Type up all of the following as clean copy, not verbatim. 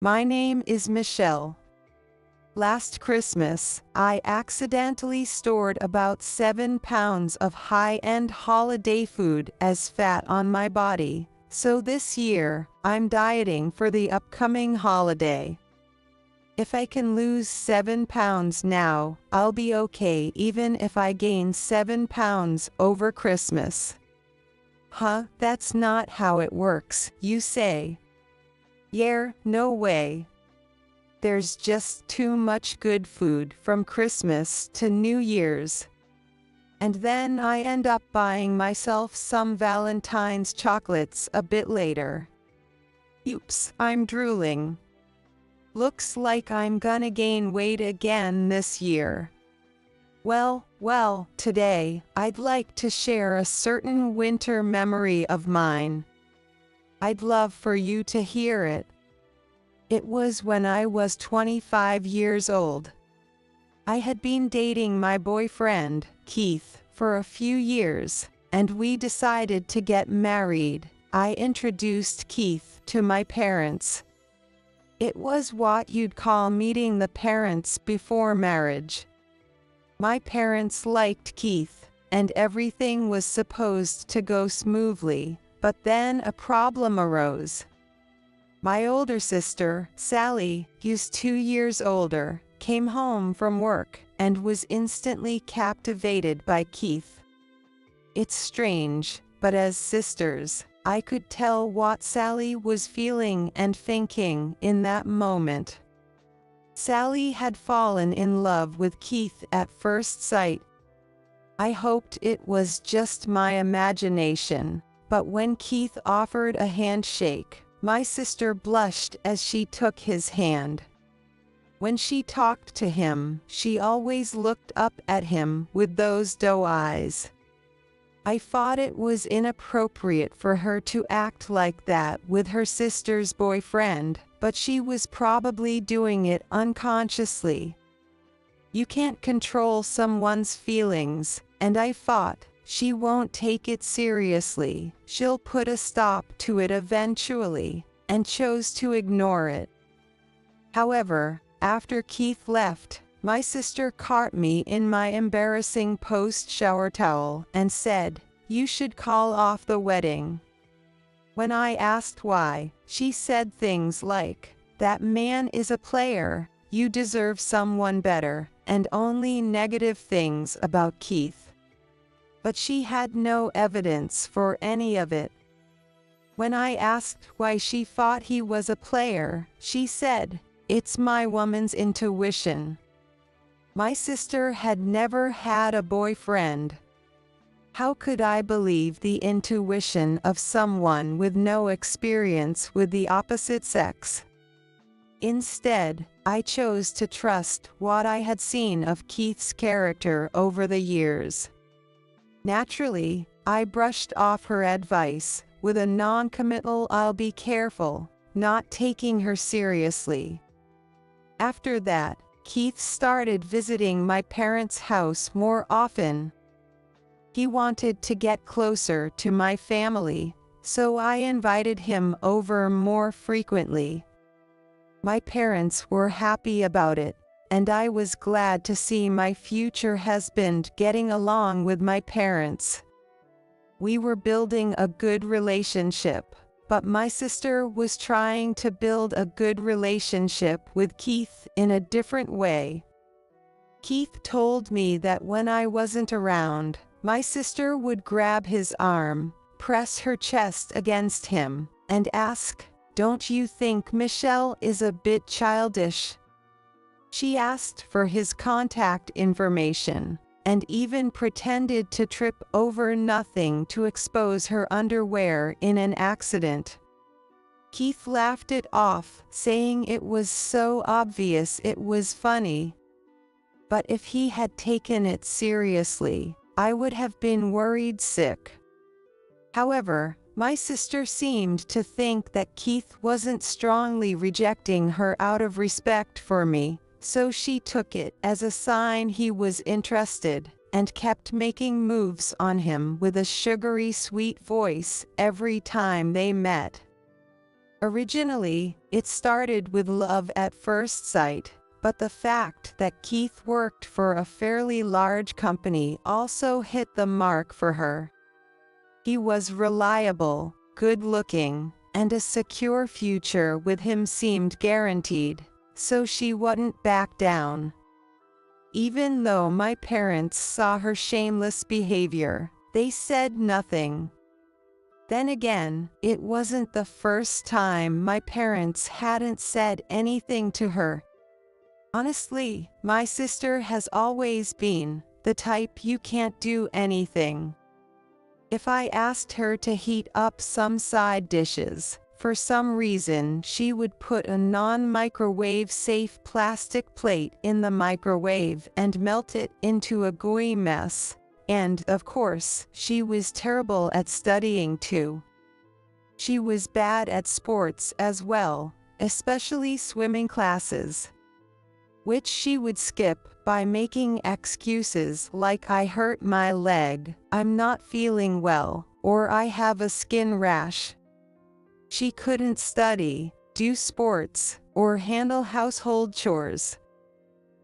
My name is Michelle. Last Christmas, I accidentally stored about 7 pounds of high-end holiday food as fat on my body, so this year, I'm dieting for the upcoming holiday. If I can lose 7 pounds now, I'll be okay even if I gain 7 pounds over Christmas. Huh, that's not how it works, you say. Yeah, no way. There's just too much good food from Christmas to New Year's. And then I end up buying myself some Valentine's chocolates a bit later. Oops, I'm drooling. Looks like I'm gonna gain weight again this year. Well, today, I'd like to share a certain winter memory of mine. I'd love for you to hear it. It was when I was 25 years old. I had been dating my boyfriend, Keith, for a few years, and we decided to get married. I introduced Keith to my parents. It was what you'd call meeting the parents before marriage. My parents liked Keith, and everything was supposed to go smoothly, but then a problem arose. My older sister, Sally, who's 2 years older, came home from work and was instantly captivated by Keith. It's strange, but as sisters, I could tell what Sally was feeling and thinking in that moment. Sally had fallen in love with Keith at first sight. I hoped it was just my imagination, but when Keith offered a handshake, my sister blushed as she took his hand. When she talked to him, she always looked up at him with those doe eyes. I thought it was inappropriate for her to act like that with her sister's boyfriend, but she was probably doing it unconsciously. You can't control someone's feelings, and I thought, she won't take it seriously, she'll put a stop to it eventually, and chose to ignore it. However, after Keith left, my sister caught me in my embarrassing post-shower towel and said, "You should call off the wedding." When I asked why, she said things like, "That man is a player, you deserve someone better," and only negative things about Keith. But she had no evidence for any of it. When I asked why she thought he was a player, she said, "It's my woman's intuition." My sister had never had a boyfriend. How could I believe the intuition of someone with no experience with the opposite sex? Instead, I chose to trust what I had seen of Keith's character over the years. Naturally, I brushed off her advice with a non-committal "I'll be careful," not taking her seriously. After that, Keith started visiting my parents' house more often. He wanted to get closer to my family, so I invited him over more frequently. My parents were happy about it, and I was glad to see my future husband getting along with my parents. We were building a good relationship, but my sister was trying to build a good relationship with Keith in a different way. Keith told me that when I wasn't around, my sister would grab his arm, press her chest against him, and ask, "Don't you think Michelle is a bit childish?" She asked for his contact information, and even pretended to trip over nothing to expose her underwear in an accident. Keith laughed it off, saying it was so obvious it was funny. But if he had taken it seriously, I would have been worried sick. However, my sister seemed to think that Keith wasn't strongly rejecting her out of respect for me, so she took it as a sign he was interested, and kept making moves on him with a sugary sweet voice every time they met. Originally, it started with love at first sight, but the fact that Keith worked for a fairly large company also hit the mark for her. He was reliable, good-looking, and a secure future with him seemed guaranteed, so she wouldn't back down. Even though my parents saw her shameless behavior, they said nothing. Then again, it wasn't the first time my parents hadn't said anything to her. Honestly, my sister has always been the type you can't do anything. If I asked her to heat up some side dishes, for some reason she would put a non-microwave safe plastic plate in the microwave and melt it into a gooey mess. And, of course, she was terrible at studying too. She was bad at sports as well, especially swimming classes, which she would skip by making excuses like I hurt my leg, I'm not feeling well, or I have a skin rash. She couldn't study, do sports, or handle household chores.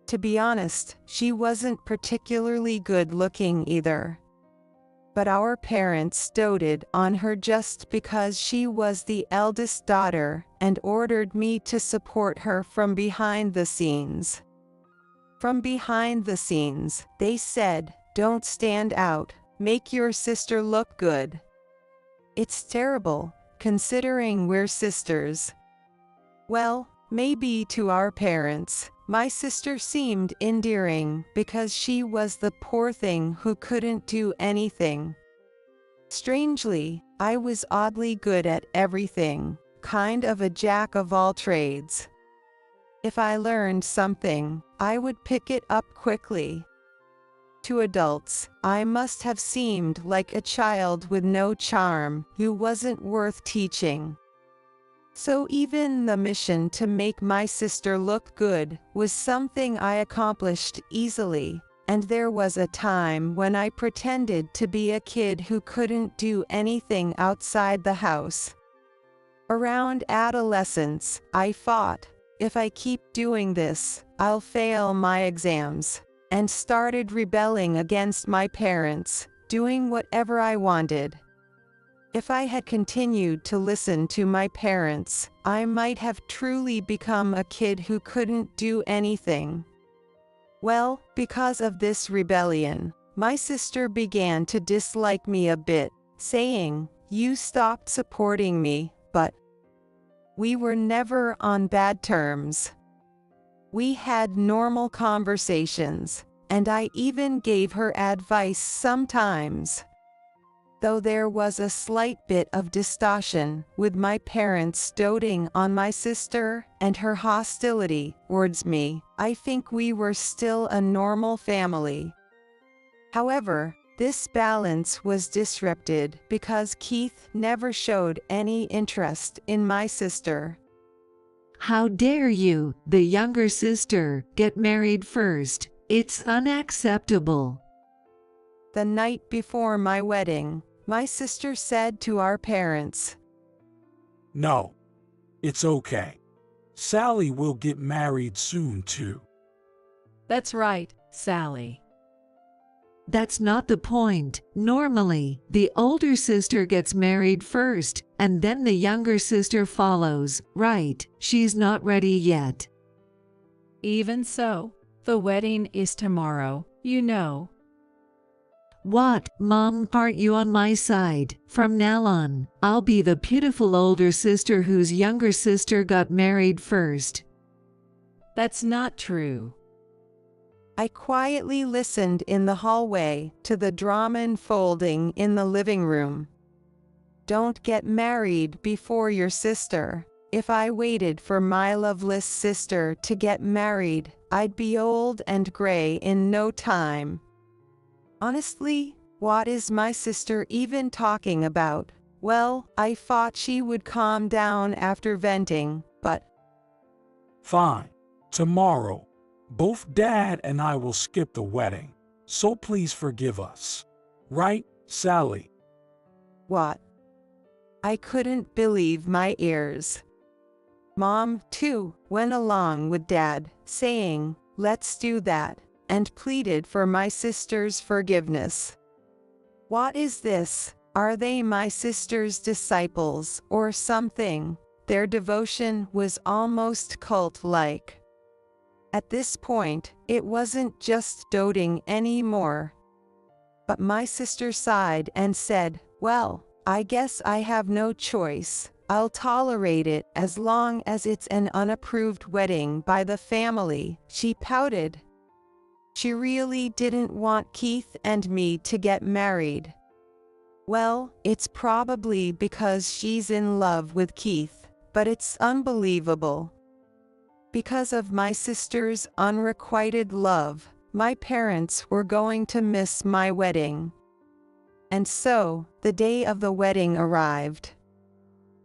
To be honest, she wasn't particularly good-looking either. But our parents doted on her just because she was the eldest daughter and ordered me to support her from behind the scenes. From behind the scenes, they said, "Don't stand out, make your sister look good." It's terrible, considering we're sisters. Well, maybe to our parents, my sister seemed endearing because she was the poor thing who couldn't do anything. Strangely, I was oddly good at everything, kind of a jack of all trades. If I learned something, I would pick it up quickly. To adults, I must have seemed like a child with no charm who wasn't worth teaching. So even the mission to make my sister look good was something I accomplished easily, and there was a time when I pretended to be a kid who couldn't do anything outside the house. Around adolescence, I thought, if I keep doing this, I'll fail my exams, and started rebelling against my parents, doing whatever I wanted. If I had continued to listen to my parents, I might have truly become a kid who couldn't do anything. Well, because of this rebellion, my sister began to dislike me a bit, saying, "You stopped supporting me," but we were never on bad terms. We had normal conversations, and I even gave her advice sometimes. Though there was a slight bit of distortion, with my parents doting on my sister and her hostility towards me, I think we were still a normal family. However, this balance was disrupted because Keith never showed any interest in my sister. How dare you, the younger sister, get married first? It's unacceptable. The night before my wedding, my sister said to our parents, "No, it's okay. Sally will get married soon too." That's right, Sally. That's not the point. Normally, the older sister gets married first, and then the younger sister follows, right? She's not ready yet. Even so, the wedding is tomorrow, you know. What, Mom, aren't you on my side? From now on, I'll be the pitiful older sister whose younger sister got married first. That's not true. I quietly listened in the hallway to the drama unfolding in the living room. Don't get married before your sister. If I waited for my loveless sister to get married, I'd be old and gray in no time. Honestly, what is my sister even talking about? Well, I thought she would calm down after venting, but Fine. Tomorrow, both Dad and I will skip the wedding, so please forgive us. Right, Sally? what? I couldn't believe my ears. Mom, too, went along with Dad, saying, "Let's do that," and pleaded for my sister's forgiveness. What is this? Are they my sister's disciples or something? Their devotion was almost cult-like. At this point, it wasn't just doting anymore. But my sister sighed and said, "Well, I guess I have no choice. I'll tolerate it as long as it's an unapproved wedding by the family." She pouted. She really didn't want Keith and me to get married. Well, it's probably because she's in love with Keith, but it's unbelievable. Because of my sister's unrequited love, my parents were going to miss my wedding. And so, the day of the wedding arrived.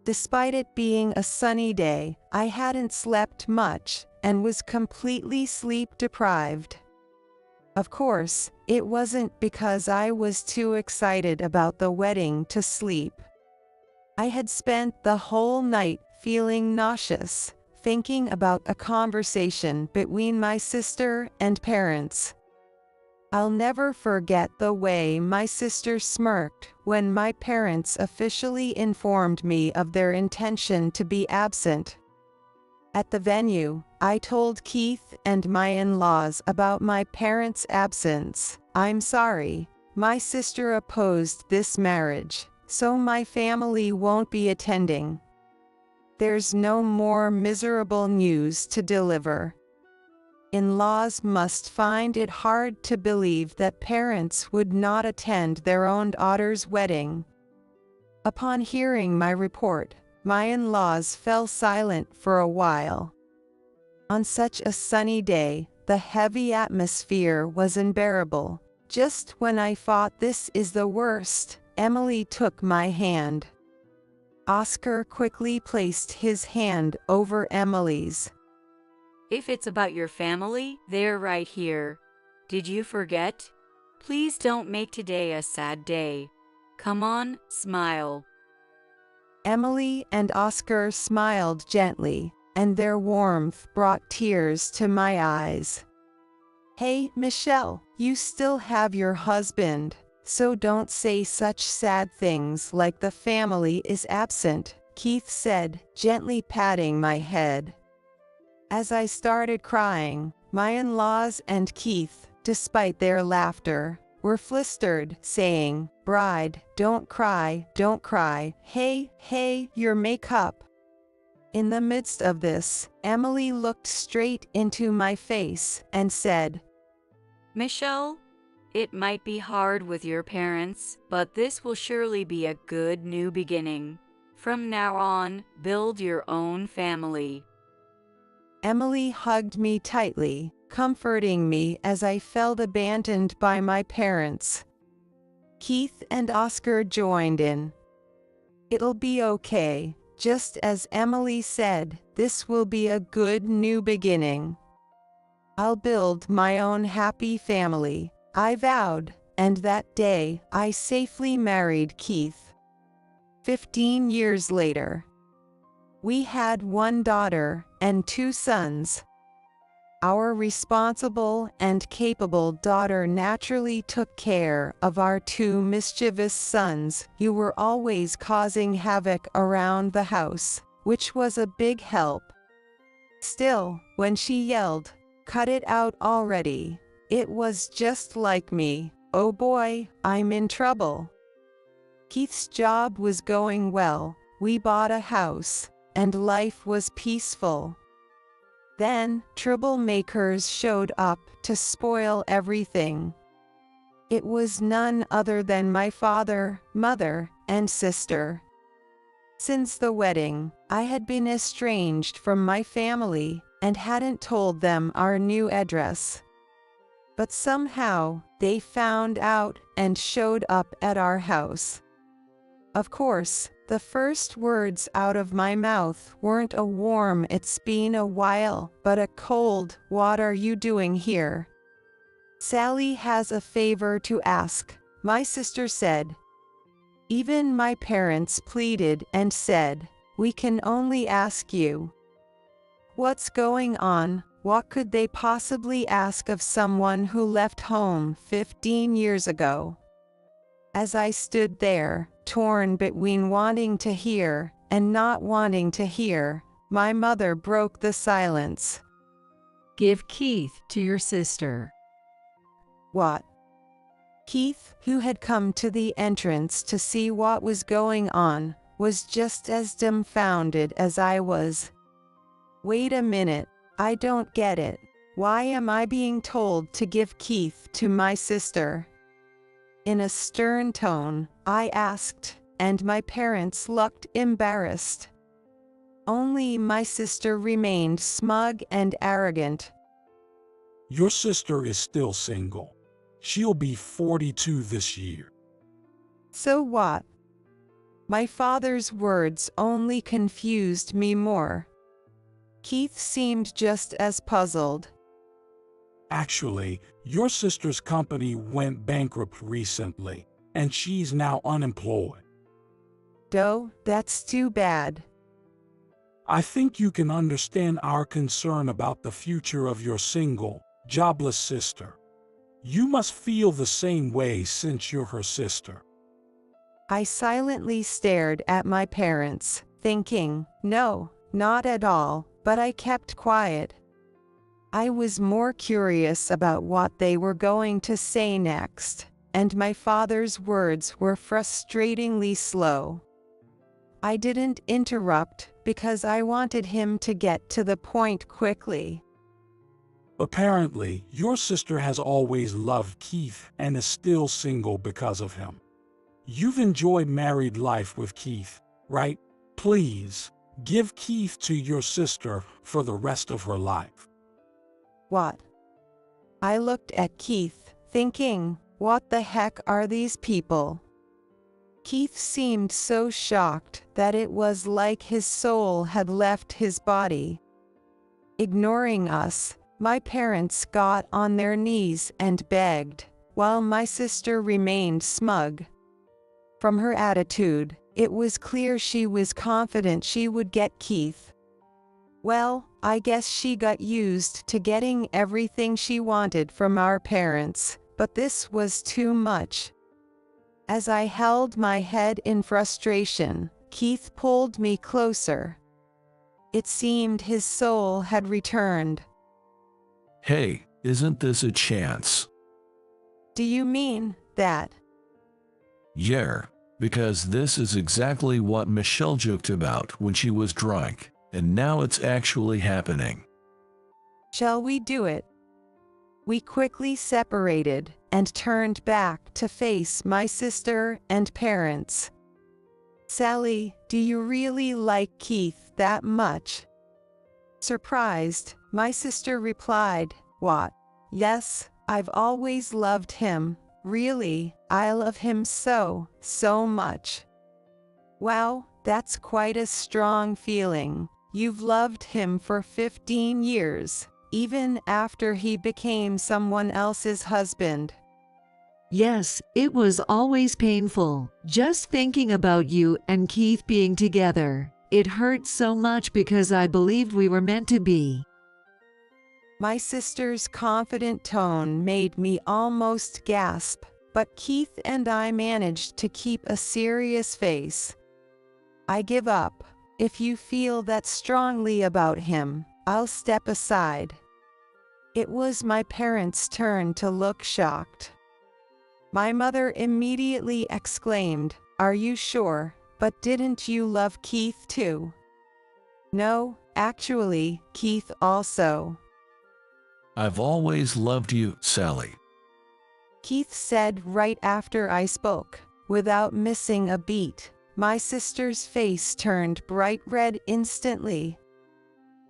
Despite it being a sunny day, I hadn't slept much and was completely sleep-deprived. Of course, it wasn't because I was too excited about the wedding to sleep. I had spent the whole night feeling nauseous, thinking about a conversation between my sister and parents. I'll never forget the way my sister smirked when my parents officially informed me of their intention to be absent. At the venue, I told Keith and my in-laws about my parents' absence. "I'm sorry, my sister opposed this marriage, so my family won't be attending. There's no more miserable news to deliver." In-laws must find it hard to believe that parents would not attend their own daughter's wedding. Upon hearing my report, my in-laws fell silent for a while. On such a sunny day, the heavy atmosphere was unbearable. Just when I thought this is the worst, Emily took my hand. Oscar quickly placed his hand over Emily's. "If it's about your family, they're right here. Did you forget? Please don't make today a sad day. Come on, smile." Emily and Oscar smiled gently, and their warmth brought tears to my eyes. "Hey, Michelle, you still have your husband, so don't say such sad things like the family is absent," Keith said, gently patting my head. As I started crying, my in-laws and Keith, despite their laughter, were flustered, saying, "Bride, don't cry, don't cry. Hey, your makeup." In the midst of this, Emily looked straight into my face and said, "Michelle, it might be hard with your parents, but this will surely be a good new beginning. From now on, build your own family." Emily hugged me tightly, comforting me as I felt abandoned by my parents. Keith and Oscar joined in. "It'll be okay. Just as Emily said, this will be a good new beginning. I'll build my own happy family," I vowed, and that day I safely married Keith. 15 years later, we had one daughter and 2 sons. Our responsible and capable daughter naturally took care of our 2 mischievous sons who were always causing havoc around the house, which was a big help. Still, when she yelled, "Cut it out already," it was just like me. Oh boy, I'm in trouble. Keith's job was going well, we bought a house, and life was peaceful. Then, troublemakers showed up to spoil everything. It was none other than my father, mother, and sister. Since the wedding, I had been estranged from my family and hadn't told them our new address. But somehow, they found out and showed up at our house. Of course, the first words out of my mouth weren't a warm "it's been a while," but a cold "what are you doing here?" "Sally has a favor to ask," my sister said. Even my parents pleaded and said, "We can only ask you." What's going on? What could they possibly ask of someone who left home 15 years ago? As I stood there, torn between wanting to hear and not wanting to hear, my mother broke the silence. Give Keith to your sister. What? Keith, who had come to the entrance to see what was going on, was just as dumbfounded as I was. Wait a minute, I don't get it. Why am I being told to give Keith to my sister? In a stern tone, I asked, and my parents looked embarrassed. Only my sister remained smug and arrogant. Your sister is still single. She'll be 42 this year. So what? My father's words only confused me more. Keith seemed just as puzzled. Actually, your sister's company went bankrupt recently, and she's now unemployed. Oh, that's too bad. I think you can understand our concern about the future of your single, jobless sister. You must feel the same way since you're her sister. I silently stared at my parents, thinking, no, not at all, but I kept quiet. I was more curious about what they were going to say next, and my father's words were frustratingly slow. I didn't interrupt because I wanted him to get to the point quickly. Apparently, your sister has always loved Keith and is still single because of him. You've enjoyed married life with Keith, right? Please, give Keith to your sister for the rest of her life. What? I looked at Keith, thinking, what the heck are these people? Keith seemed so shocked that it was like his soul had left his body. Ignoring us, my parents got on their knees and begged, while my sister remained smug. From her attitude, it was clear she was confident she would get Keith. Well, I guess she got used to getting everything she wanted from our parents, but this was too much. As I held my head in frustration, Keith pulled me closer. It seemed his soul had returned. Hey, isn't this a chance? Do you mean that? Yeah, because this is exactly what Michelle joked about when she was drunk, and now it's actually happening. Shall we do it? We quickly separated and turned back to face my sister and parents. Sally, do you really like Keith that much? Surprised, my sister replied, what? Yes, I've always loved him. Really, I love him so much. Wow, that's quite a strong feeling. You've loved him for 15 years, even after he became someone else's husband. Yes, it was always painful, just thinking about you and Keith being together. It hurt so much because I believed we were meant to be. My sister's confident tone made me almost gasp, but Keith and I managed to keep a serious face. I give up. If you feel that strongly about him, I'll step aside. It was my parents' turn to look shocked. My mother immediately exclaimed, "Are you sure? But didn't you love Keith too?" "No, actually, Keith also." I've always loved you, Sally. Keith said right after I spoke, without missing a beat. My sister's face turned bright red instantly.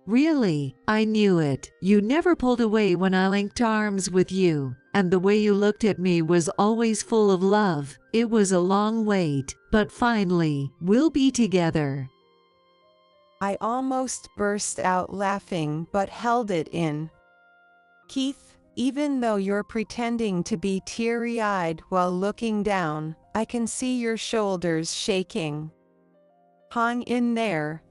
Really, I knew it. You never pulled away when I linked arms with you, and the way you looked at me was always full of love. It was a long wait, but finally, we'll be together. I almost burst out laughing but held it in. Keith, even though you're pretending to be teary-eyed while looking down, I can see your shoulders shaking. Hang in there.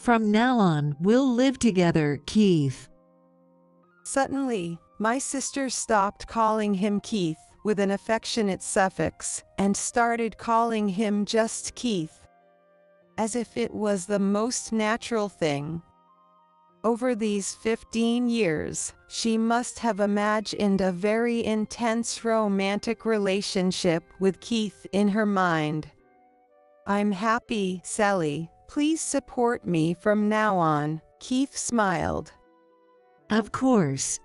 From now on, we'll live together, Keith. Suddenly, my sister stopped calling him Keith with an affectionate suffix and started calling him just Keith, as if it was the most natural thing. Over these 15 years, she must have imagined a very intense romantic relationship with Keith in her mind. "I'm happy, Sally. Please support me from now on," Keith smiled. Of course.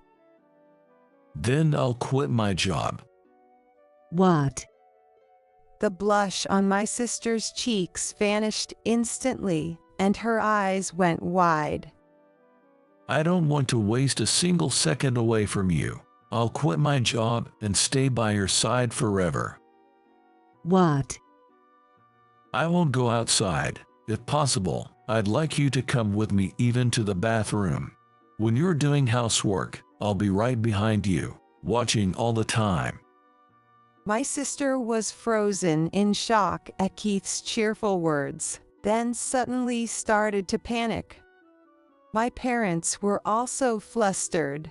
Then I'll quit my job. What? The blush on my sister's cheeks vanished instantly, and her eyes went wide. I don't want to waste a single second away from you. I'll quit my job and stay by your side forever. What? I won't go outside. If possible, I'd like you to come with me even to the bathroom. When you're doing housework, I'll be right behind you, watching all the time. My sister was frozen in shock at Keith's cheerful words, then suddenly started to panic. My parents were also flustered.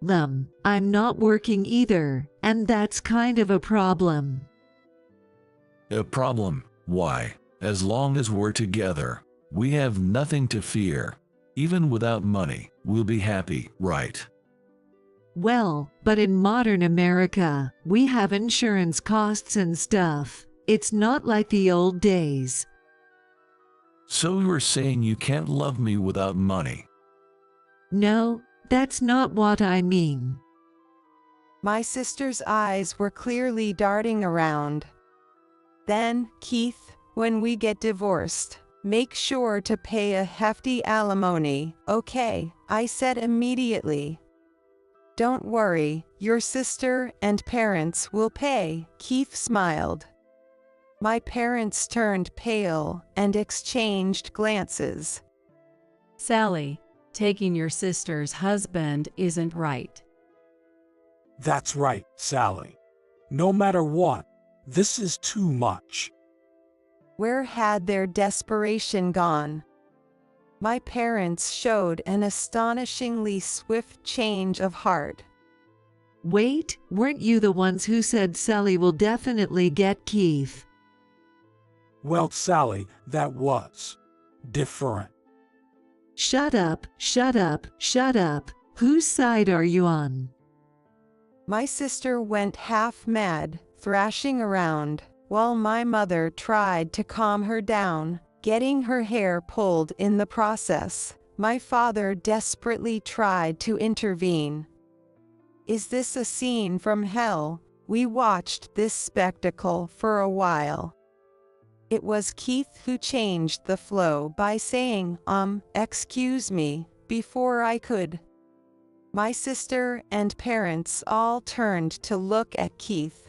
I'm not working either, and that's kind of a problem. A problem? Why? As long as we're together, we have nothing to fear. Even without money, we'll be happy, right? Well, but in modern America, we have insurance costs and stuff. It's not like the old days. So you're saying you can't love me without money? No, that's not what I mean. My sister's eyes were clearly darting around. Then, Keith, when we get divorced, make sure to pay a hefty alimony, okay? I said immediately. Don't worry, your sister and parents will pay, Keith smiled. My parents turned pale and exchanged glances. Sally, taking your sister's husband isn't right. That's right, Sally. No matter what, this is too much. Where had their desperation gone? My parents showed an astonishingly swift change of heart. Wait, weren't you the ones who said Sally will definitely get Keith? Well, Sally, that was different. Shut up, shut up, shut up. Whose side are you on? My sister went half mad, thrashing around, while my mother tried to calm her down, getting her hair pulled in the process. My father desperately tried to intervene. Is this a scene from hell? We watched this spectacle for a while. It was Keith who changed the flow by saying, excuse me, before I could. My sister and parents all turned to look at Keith.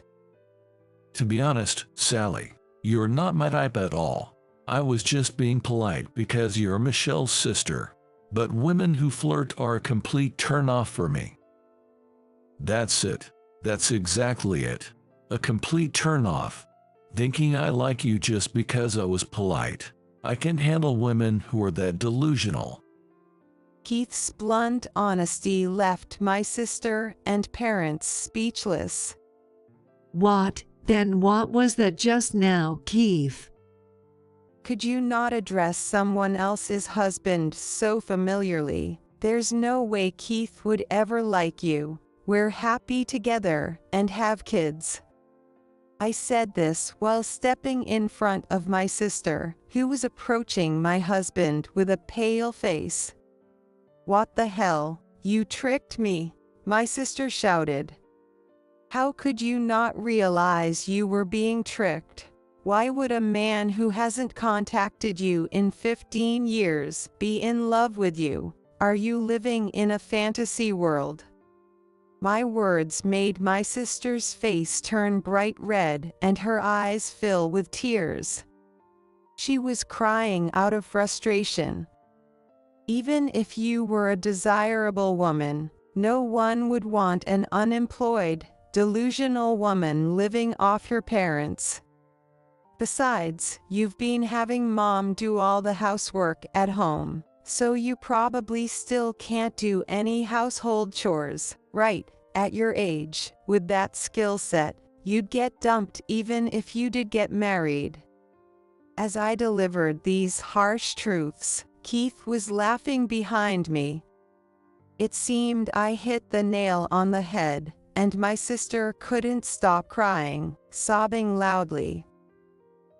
To be honest, Sally, you're not my type at all. I was just being polite because you're Michelle's sister. But women who flirt are a complete turn-off for me. That's it. That's exactly it. A complete turn-off. Thinking I like you just because I was polite. I can't handle women who are that delusional. Keith's blunt honesty left my sister and parents speechless. What? Then what was that just now, Keith? Could you not address someone else's husband so familiarly? There's no way Keith would ever like you. We're happy together and have kids. I said this while stepping in front of my sister, who was approaching my husband with a pale face. What the hell? You tricked me, my sister shouted. How could you not realize you were being tricked? Why would a man who hasn't contacted you in 15 years be in love with you? Are you living in a fantasy world? My words made my sister's face turn bright red and her eyes fill with tears. She was crying out of frustration. Even if you were a desirable woman, no one would want an unemployed, delusional woman living off your parents. Besides, you've been having mom do all the housework at home, so you probably still can't do any household chores, right? At your age, with that skill set, you'd get dumped even if you did get married. As I delivered these harsh truths, Keith was laughing behind me. It seemed I hit the nail on the head, and my sister couldn't stop crying, sobbing loudly.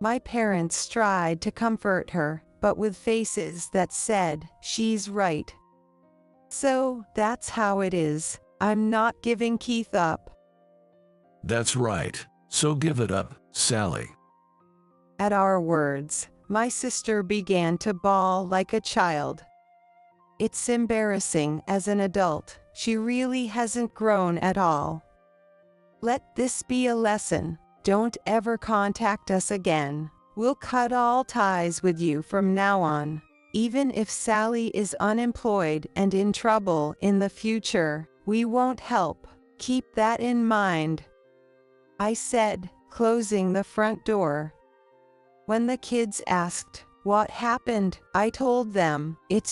My parents tried to comfort her, but with faces that said, "She's right." So, that's how it is. I'm not giving Keith up. That's right. So give it up, Sally. At our words, my sister began to bawl like a child. It's embarrassing as an adult. She really hasn't grown at all. Let this be a lesson. Don't ever contact us again. We'll cut all ties with you from now on. Even if Sally is unemployed and in trouble in the future, we won't help. Keep that in mind, I said, closing the front door. When the kids asked what happened, I told them, it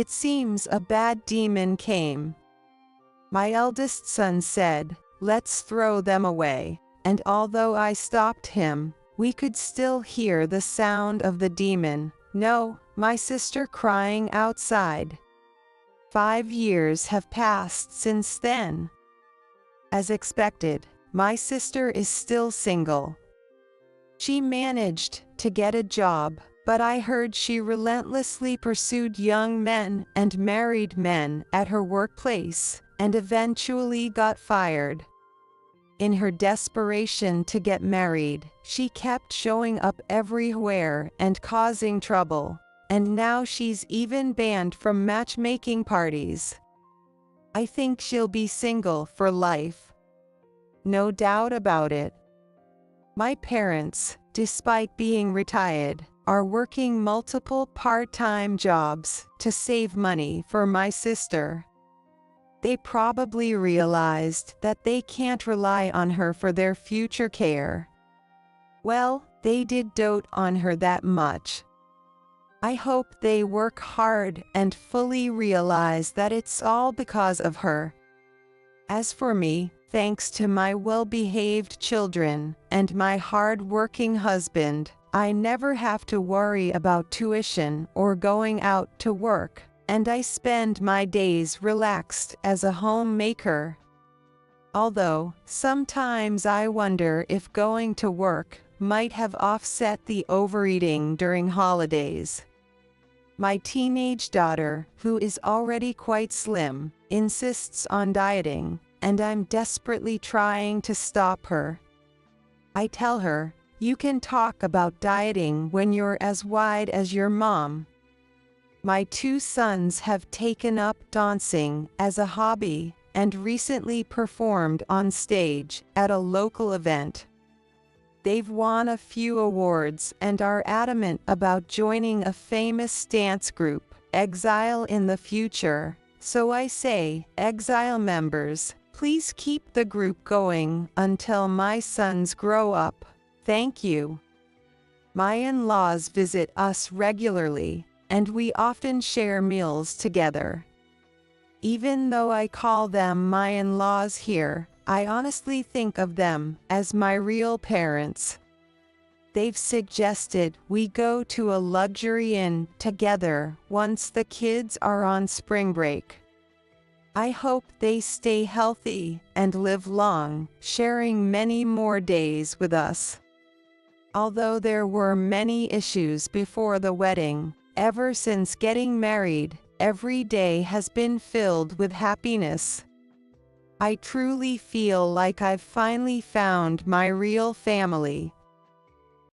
seems a bad demon came. My eldest son said, "Let's throw them away," and although I stopped him, we could still hear the sound of the demon. No, my sister crying outside. 5 years have passed since then. As expected, my sister is still single. She managed to get a job, but I heard she relentlessly pursued young men and married men at her workplace, and eventually got fired. In her desperation to get married, she kept showing up everywhere and causing trouble, and now she's even banned from matchmaking parties. I think she'll be single for life. No doubt about it. My parents, despite being retired, are working multiple part-time jobs to save money for my sister. They probably realized that they can't rely on her for their future care. Well, they did dote on her that much. I hope they work hard and fully realize that it's all because of her. As for me, thanks to my well-behaved children and my hard-working husband, I never have to worry about tuition or going out to work, and I spend my days relaxed as a homemaker. Although, sometimes I wonder if going to work might have offset the overeating during holidays. My teenage daughter, who is already quite slim, insists on dieting, and I'm desperately trying to stop her. I tell her, "You can talk about dieting when you're as wide as your mom." My 2 sons have taken up dancing as a hobby and recently performed on stage at a local event. They've won a few awards and are adamant about joining a famous dance group, Exile in the future. So I say, Exile members, please keep the group going until my sons grow up. Thank you. My in-laws visit us regularly, and we often share meals together. Even though I call them my in-laws here, I honestly think of them as my real parents. They've suggested we go to a luxury inn together once the kids are on spring break. I hope they stay healthy and live long, sharing many more days with us. Although there were many issues before the wedding, ever since getting married, every day has been filled with happiness. I truly feel like I've finally found my real family,